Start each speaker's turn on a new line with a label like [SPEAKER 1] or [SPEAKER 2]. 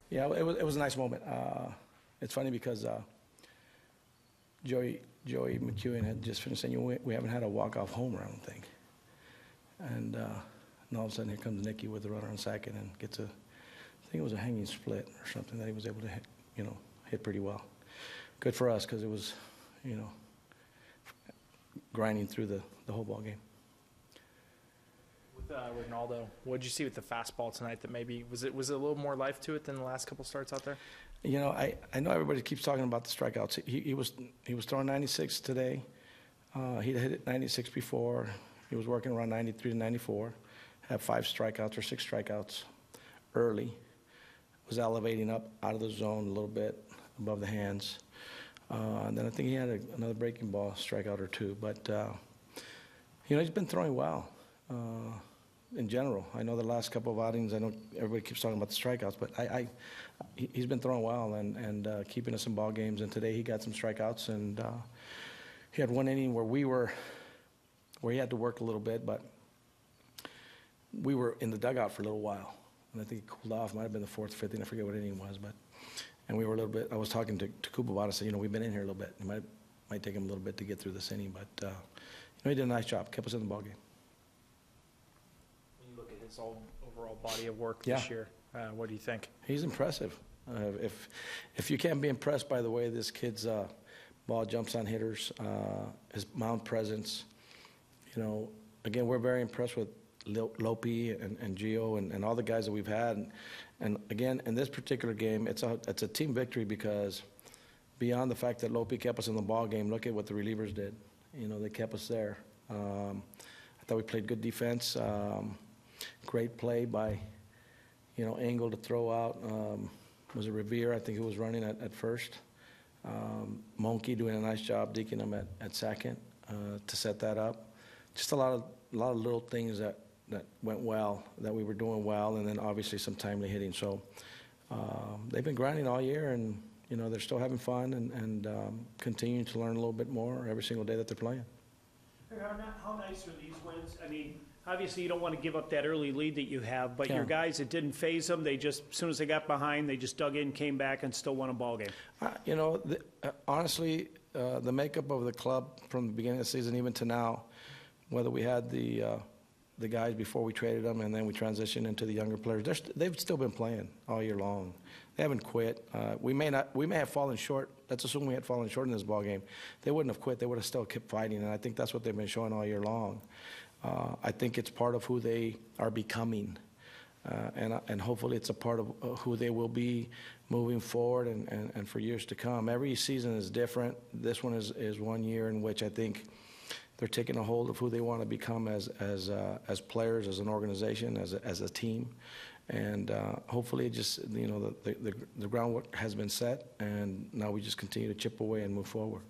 [SPEAKER 1] Yeah, it was a nice moment. It's funny because Joey McEwen had just finished saying, we haven't had a walk-off homer, I don't think. And all of a sudden, here comes Nicky with the runner on second and gets I think it was a hanging split or something that he was able to hit, hit pretty well. Good for us because it was, grinding through the whole ball game.
[SPEAKER 2] With Ronaldo, what did you see with the fastball tonight that maybe, was it a little more life to it than the last couple starts out there?
[SPEAKER 1] I know everybody keeps talking about the strikeouts. He was throwing 96 today. He'd hit it 96 before. He was working around 93 to 94. Had 5 strikeouts or 6 strikeouts early. Was elevating up out of the zone a little bit above the hands. And then I think he had another breaking ball strikeout or 2. But, he's been throwing well in general. I know the last couple of outings, I know everybody keeps talking about the strikeouts, but he's been throwing well and keeping us in ball games. And today he got some strikeouts, and he had one inning where he had to work a little bit, but we were in the dugout for a little while. And I think he cooled off. Might have been the 4th, 5th inning. I forget what inning it was, and we were a little bit. I was talking to Coop about it. I said, we've been in here a little bit. It might take him a little bit to get through this inning, but he did a nice job. Kept us in the ball game.
[SPEAKER 2] When you look at his overall body of work this year, what do you think? He's
[SPEAKER 1] impressive. If you can't be impressed by the way this kid's ball jumps on hitters, his mound presence, again, we're very impressed with Lopi and Gio and all the guys that we've had. And again, in this particular game, it's a team victory because beyond the fact that Lopi kept us in the ball game, look at what the relievers did. They kept us there. I thought we played good defense. Great play by, Engel to throw out. Was it Revere? I think he was running at first. Monkey doing a nice job deking him at second to set that up. Just a lot of little things that went well, that we were doing well, and then obviously some timely hitting. So they've been grinding all year, and they're still having fun and continuing to learn a little bit more every single day that they're playing.
[SPEAKER 3] How nice are these wins? I mean, obviously you don't want to give up that early lead that you have, but your guys, it didn't faze them. They just, as soon as they got behind, they just dug in, came back, and still won a ball game.
[SPEAKER 1] Honestly, the makeup of the club from the beginning of the season even to now, whether we had the guys before we traded them and then we transitioned into the younger players, they've still been playing all year long. They haven't quit. We may have fallen short. Let's assume we had fallen short in this ball game. They wouldn't have quit. They would have still kept fighting, and I think that's what they've been showing all year long. I think it's part of who they are becoming, and hopefully it's a part of who they will be moving forward and for years to come. Every season is different. This one is 1 year in which I think they're taking a hold of who they want to become as players, as an organization, as a team, and hopefully, just the groundwork has been set, and now we just continue to chip away and move forward.